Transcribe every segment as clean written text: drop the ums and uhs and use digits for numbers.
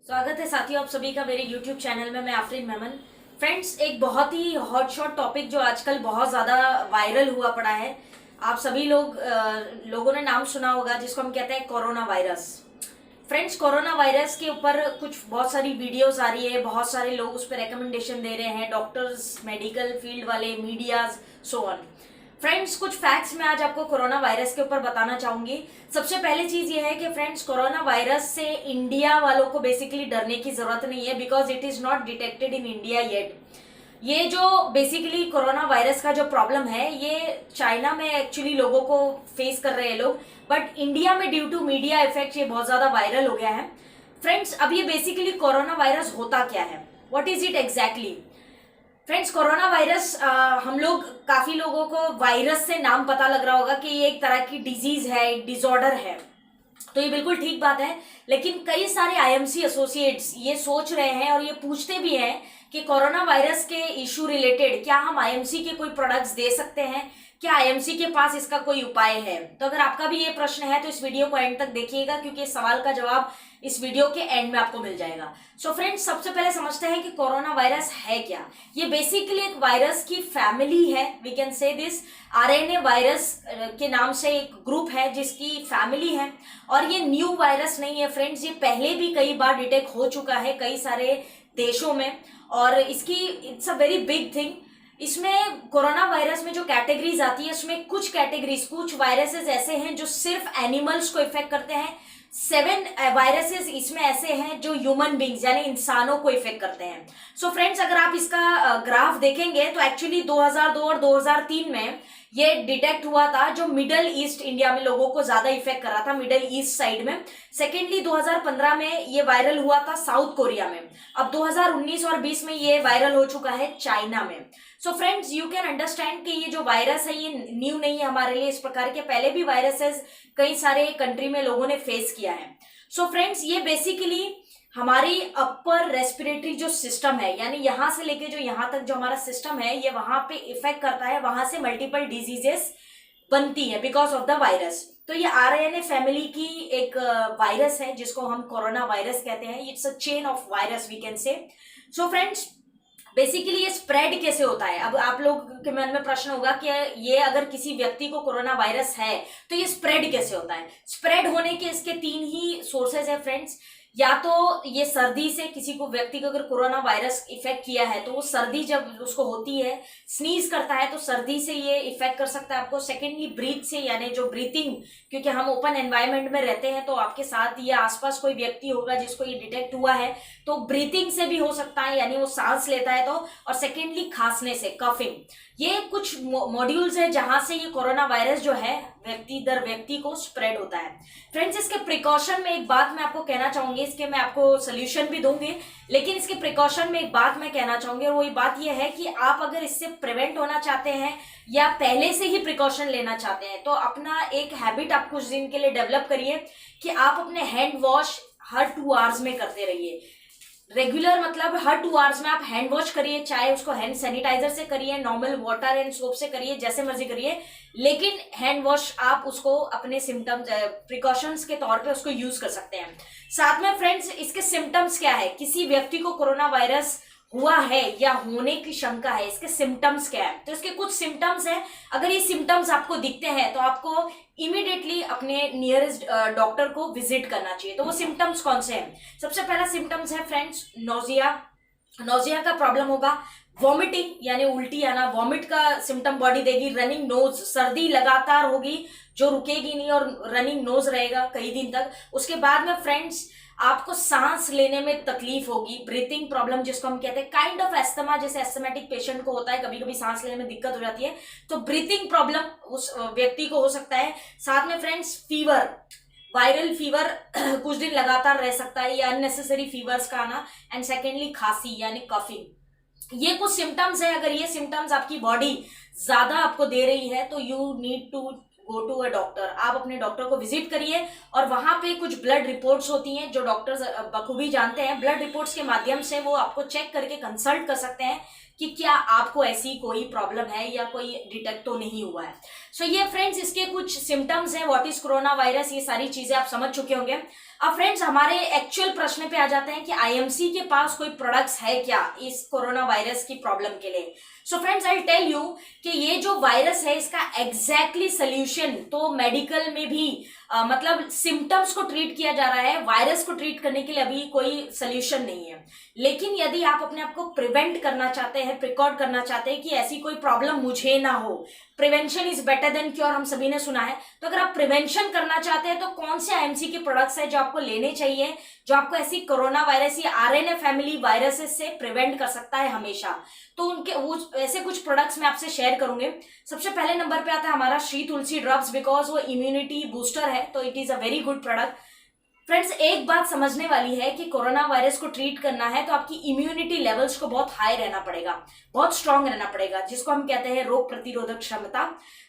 स्वागत है साथियों आप सभी का मेरे YouTube चैनल में। मैं आफरीन मेमन। फ्रेंड्स, एक बहुत ही हॉट शॉट टॉपिक जो आजकल बहुत ज़्यादा वायरल हुआ पड़ा है, आप सभी लोगों ने नाम सुना होगा, जिसको हम कहते हैं corona virus. Friends, corona virus के ऊपर कुछ बहुत सारी वीडियोस आ रही है, बहुत सारे लोग उस पर रिकमेंडेशन दे रहे हैं, डॉक्टर्स, मेडिकल फील्ड वाले, मीडियाज, सो ऑन। फ्रेंड्स, कुछ फैक्ट्स मैं आज आपको कोरोना वायरस के ऊपर बताना चाहूंगी। सबसे पहली चीज ये है कि फ्रेंड्स, कोरोना वायरस से इंडिया वालों को बेसिकली डरने की जरूरत नहीं है, because it is not detected in India yet. ये जो बेसिकली कोरोना वायरस का जो प्रॉब्लम है, ये चाइना में एक्चुअली लोगों को फेस कर रहे हैं लोग, बट इंडिया में ड्यू टू मीडिया इफेक्ट ये बहुत ज्यादा वायरल हो गया है। फ्रेंड्स, अब ये बेसिकली कोरोना वायरस होता क्या है, what is it exactly? Friends, corona virus, हम लोग काफी लोगों को वायरस से नाम पता लग रहा होगा कि ये एक तरह की डिजीज है, एक डिसऑर्डर है, तो ये बिल्कुल ठीक बात है। लेकिन कई सारे आईएमसी एसोसिएट्स ये सोच रहे हैं और ये पूछते भी हैं कि कोरोना वायरस के इशू रिलेटेड क्या हम आईएमसी के कोई प्रोडक्ट्स दे सकते हैं, क्या आईएमसी के पास इसका कोई उपाय है? तो अगर आपका भी ये प्रश्न है तो इस वीडियो को एंड तक देखिएगा, क्योंकि इस सवाल का जवाब इस वीडियो के एंड में आपको मिल जाएगा। सो फ्रेंड्स, सबसे पहले समझते हैं कि कोरोना वायरस है क्या। ये बेसिकली एक वायरस की फैमिली है, we can say this. RNA virus के नाम से एक ग्रुप है जिसकी फैमिली है, और ये न्यू वायरस नहीं है फ्रेंड्स, ये पहले भी कई बार डिटेक्ट हो चुका है कई सारे देशों में, और इसकी it's a very big thing. इसमें कोरोना वायरस में जो कैटेगरीज आती है, उसमें कुछ कैटेगरीज, कुछ वायरसेस ऐसे हैं जो सिर्फ एनिमल्स को इफेक्ट करते हैं। 7 वायरसेस इसमें ऐसे हैं जो ह्यूमन बींग्स यानी इंसानों को इफेक्ट करते हैं। सो फ्रेंड्स, अगर आप इसका ग्राफ देखेंगे तो एक्चुअली 2002 और 2003 में ये डिटेक्ट हुआ था, जो मिडल ईस्ट इंडिया में लोगों को ज्यादा इफेक्ट कर रहा था, मिडल ईस्ट साइड में। सेकेंडली 2015 में ये वायरल हुआ था साउथ कोरिया में। अब 2019 और 20 में ये वायरल हो चुका है चाइना में। So friends, you can understand कि ये जो वायरस है ये न्यू नहीं है हमारे लिए। इस प्रकार के पहले भी वायरसेस कई सारे कंट्री में लोगों ने फेस किया है। सो फ्रेंड्स, ये बेसिकली हमारी अपर रेस्पिरेटरी जो सिस्टम है, यानी यहां से लेके जो यहां तक जो हमारा सिस्टम है, ये वहां पे इफेक्ट करता है, वहां से मल्टीपल डिजीजेस बनती है बिकॉज ऑफ द वायरस। तो ये आरएनए फैमिली की एक वायरस है जिसको हम कोरोना वायरस कहते हैं। It's a chain of virus we can say. So friends, basically ये स्प्रेड कैसे होता है? अब आप लोग के मन में प्रश्न होगा कि ये अगर किसी व्यक्ति को कोरोना वायरस है तो ये स्प्रेड कैसे होता है? स्प्रेड होने के इसके 3 ही सोर्सेज है फ्रेंड्स। या तो ये सर्दी से, किसी को व्यक्ति को अगर कोरोना वायरस इफेक्ट किया है तो वो सर्दी जब उसको होती है, स्नीज करता है, तो सर्दी से ये इफेक्ट कर सकता है आपको। सेकेंडली ब्रीथ से, यानी जो ब्रीथिंग, क्योंकि हम ओपन एनवायरनमेंट में रहते हैं तो आपके साथ या आसपास कोई व्यक्ति होगा जिसको ये डिटेक्ट हुआ है, तो ब्रीथिंग से भी हो सकता है, यानी वो सांस लेता है तो। और सेकेंडली खांसने से, कफिंग। ये कुछ मॉड्यूल्स है जहां से ये कोरोना वायरस जो है व्यक्ति दर व्यक्ति को स्प्रेड होता है। फ्रेंड्स, इसके प्रिकॉशन में एक बात मैं आपको कहना चाहूंगी, इसके मैं आपको सोल्यूशन भी दूंगी, लेकिन इसके प्रिकॉशन में एक बात मैं कहना चाहूंगी, और वही बात यह है कि आप अगर इससे प्रिवेंट होना चाहते हैं या पहले से ही प्रिकॉशन लेना चाहते हैं, तो अपना एक हैबिट आप कुछ दिन के लिए डेवलप करिए कि आप अपने हैंड वॉश हर 2 आवर्स में करते रहिए। रेगुलर मतलब हर 2 आवर्स में आप हैंड वॉश करिए, चाहे उसको हैंड सैनिटाइजर से करिए, नॉर्मल वाटर एंड सोप से करिए, जैसे मर्जी करिए, लेकिन हैंड वॉश आप उसको अपने सिम्टम्स प्रिकॉशंस के तौर पे उसको यूज कर सकते हैं। साथ में फ्रेंड्स, इसके सिम्टम्स क्या है? किसी व्यक्ति को कोरोना वायरस हुआ है या होने की शंका है, इसके सिम्टम्स क्या है? तो इसके कुछ सिम्टम्स हैं। अगर ये सिम्टम्स आपको दिखते हैं तो आपको इमीडिएटली अपने नियरेस्ट डॉक्टर को विजिट करना चाहिए। तो वो सिम्टम्स कौन से हैं? सबसे पहला सिम्टम्स है फ्रेंड्स नोजिया। नोजिया का प्रॉब्लम होगा। वॉमिटिंग यानी उल्टी आना, वॉमिट का सिम्टम बॉडी देगी। रनिंग नोज, सर्दी लगातार होगी जो रुकेगी नहीं और रनिंग नोज रहेगा कई दिन तक। उसके बाद में फ्रेंड्स, आपको सांस लेने में तकलीफ होगी, ब्रीथिंग प्रॉब्लम जिसको हम कहते हैं, काइंड ऑफ एस्थमा, जैसे एस्थमेटिक पेशेंट को होता है, कभी कभी सांस लेने में दिक्कत हो जाती है, तो ब्रीथिंग प्रॉब्लम उस व्यक्ति को हो सकता है। साथ में फ्रेंड्स, फीवर, वायरल फीवर कुछ दिन लगातार रह सकता है, या अननेसेसरी फीवर्स का आना। एंड सेकेंडली खांसी यानी कफिंग। ये कुछ सिम्टम्स है। अगर ये सिम्टम्स आपकी बॉडी ज्यादा आपको दे रही है तो you need to go to a doctor. आप अपने डॉक्टर को विजिट करिए, और वहां पे कुछ ब्लड रिपोर्ट्स होती हैं जो डॉक्टर्स बखूबी जानते हैं। ब्लड रिपोर्ट्स के माध्यम से वो आपको चेक करके कंसल्ट कर सकते हैं कि क्या आपको ऐसी कोई प्रॉब्लम है या कोई डिटेक्ट तो नहीं हुआ है। सो ये फ्रेंड्स इसके कुछ सिम्टम्स हैं। व्हाट इज कोरोना वायरस, ये सारी चीजें आप समझ चुके होंगे। अब फ्रेंड्स हमारे एक्चुअल प्रश्न पे आ जाते हैं कि आईएमसी के पास कोई प्रोडक्ट्स है क्या इस कोरोना वायरस की प्रॉब्लम के लिए। So friends I tell you कि ये जो वायरस है इसका एग्जैक्टली सोल्यूशन तो मेडिकल में भी मतलब सिम्टम्स को ट्रीट किया जा रहा है, वायरस को ट्रीट करने के लिए अभी कोई सोल्यूशन नहीं है। लेकिन यदि आप अपने आप को प्रिवेंट करना चाहते हैं, प्रिकॉर्ड करना चाहते हैं कि ऐसी कोई प्रॉब्लम मुझे ना हो, prevention is better than cure हम सभी ने सुना है, तो अगर आप प्रिवेंशन करना चाहते हैं तो कौन से आईएमसी के प्रोडक्ट्स हैं जो आपको लेने चाहिए, जो आपको ऐसी कोरोना वायरस या आरएनए फैमिली वायरसेस से प्रिवेंट कर सकता है हमेशा। तो उनके वो ऐसे कुछ प्रोडक्ट्स मैं आपसे शेयर करूंगे। सबसे पहले नंबर पे आता है हमारा श्री तुलसी ड्रॉप्स, बिकॉज वो इम्यूनिटी बूस्टर है, तो it is a very good product. Friends एक बात समझने वाली है कि कोरोना वायरस को ट्रीट करना है तो आपकी इम्यूनिटी लेवल्स को बहुत हाई रहना पड़ेगा, बहुत स्ट्रांग रहना पड़ेगा, जिसको हम कहते हैं रोग प्रतिरोधक क्षमता,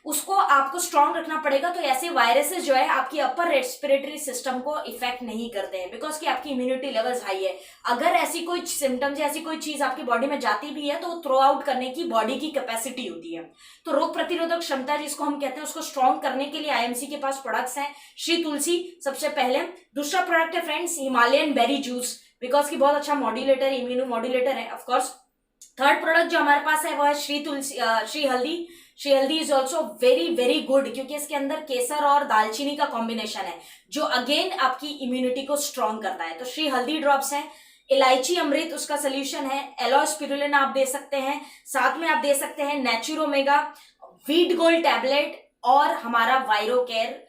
उसको आपको स्ट्रांग रखना पड़ेगा। तो ऐसे वायरसेस जो है आपकी अपर रेस्पिरेटरी सिस्टम को इफेक्ट नहीं करते हैं, बिकॉज कि आपकी इम्यूनिटी लेवल्स हाई है। अगर ऐसी कोई सिम्टम्स या ऐसी कोई चीज आपकी बॉडी में जाती भी है तो वो थ्रो आउट करने की बॉडी की कैपेसिटी होती है। तो रोग प्रतिरोधक क्षमता जिसको हम कहते हैं उसको स्ट्रांग करने के लिए आईएमसी के पास प्रोडक्ट्स हैं श्री तुलसी सबसे पहले। दूसरा प्रोडक्ट है friends Himalayan berry juice, because की बहुत अच्छा मॉड्यूलेटर, इम्यूनो मॉड्यूलेटर है ऑफकोर्स। थर्ड प्रोडक्ट जो हमारे पास है वो है श्री तुलसी श्री हल्दी। श्री हल्दी is also very very good, क्योंकि इसके अंदर केसर और दालचीनी का कॉम्बिनेशन है जो अगेन आपकी इम्यूनिटी को स्ट्रांग करता है। तो श्री हल्दी ड्रॉप्स है। इलायची अमृत उसका सोल्यूशन है। एलो स्पिरुलिना आप दे सकते हैं, साथ में आप दे सकते हैं नेचुरोमेगा, वीट गोल्ड टैबलेट और हमारा वायरो केयर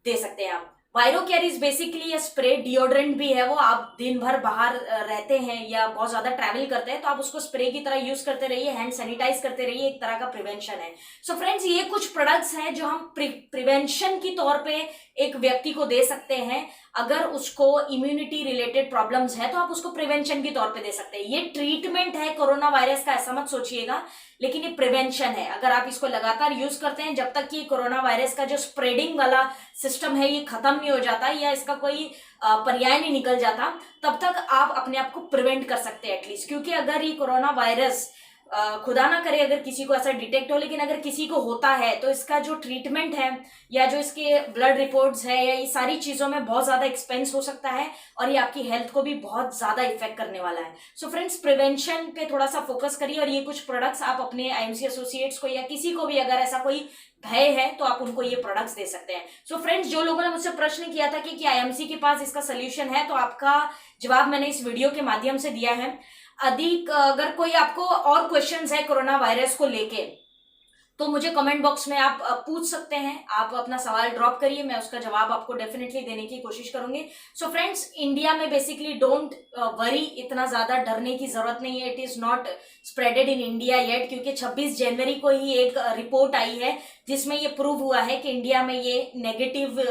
दे सकते हैं आप। वायरो care is basically spray deodorant भी है, वो आप दिन भर बाहर रहते हैं या बहुत ज्यादा ट्रैवल करते हैं तो आप उसको स्प्रे की तरह यूज करते रहिए, हैंड सैनिटाइज करते रहिए, एक तरह का प्रिवेंशन है। सो फ्रेंड्स ये कुछ प्रोडक्ट्स हैं जो हम प्रिवेंशन की तौर पे एक व्यक्ति को दे सकते हैं। अगर उसको इम्यूनिटी रिलेटेड प्रॉब्लम्स है तो आप उसको प्रिवेंशन के तौर पे दे सकते हैं। ये ट्रीटमेंट है कोरोना वायरस का ऐसा मत सोचिएगा, लेकिन ये प्रिवेंशन है। अगर आप इसको लगातार यूज करते हैं जब तक कि कोरोना वायरस का जो स्प्रेडिंग वाला सिस्टम है ये खत्म नहीं हो जाता या इसका कोई पर्याय नहीं निकल जाता, तब तक आप अपने आप को प्रिवेंट कर सकते हैं एटलीस्ट। क्योंकि अगर ये कोरोना वायरस खुदा ना करे अगर किसी को ऐसा डिटेक्ट हो, लेकिन अगर किसी को होता है तो इसका जो ट्रीटमेंट है या जो इसके ब्लड रिपोर्ट्स है या ये सारी चीजों में बहुत ज्यादा एक्सपेंस हो सकता है और ये आपकी हेल्थ को भी बहुत ज्यादा इफेक्ट करने वाला है। सो फ्रेंड्स प्रिवेंशन पे थोड़ा सा फोकस करिए और ये कुछ प्रोडक्ट्स आप अपने आईएमसी एसोसिएट्स को या किसी को भी अगर ऐसा कोई भय है तो आप उनको ये प्रोडक्ट्स दे सकते हैं। सो फ्रेंड्स जो लोगों ने मुझसे प्रश्न किया था कि आईएमसी के पास इसका सोल्यूशन है, तो आपका जवाब मैंने इस वीडियो के माध्यम से दिया है। अधिक अगर कोई आपको और क्वेश्चंस है कोरोना वायरस को लेके तो मुझे कमेंट बॉक्स में आप पूछ सकते हैं, आप अपना सवाल ड्रॉप करिए, मैं उसका जवाब आपको डेफिनेटली देने की कोशिश करूंगी। सो फ्रेंड्स इंडिया में बेसिकली डोंट वरी, इतना ज्यादा डरने की जरूरत नहीं है। It is not spreaded in India yet, क्योंकि 26 जनवरी को ही एक रिपोर्ट आई है जिसमें ये प्रूव हुआ है कि इंडिया में ये नेगेटिव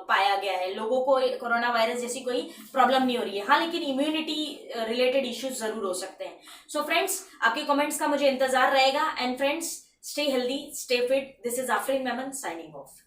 पाया गया है, लोगों को कोरोना वायरस जैसी कोई प्रॉब्लम नहीं हो रही है। हाँ लेकिन इम्यूनिटी रिलेटेड इश्यूज जरूर हो सकते हैं। सो फ्रेंड्स आपके कमेंट्स का मुझे इंतजार रहेगा। And friends stay healthy, stay fit. This is Afreen Memon signing off.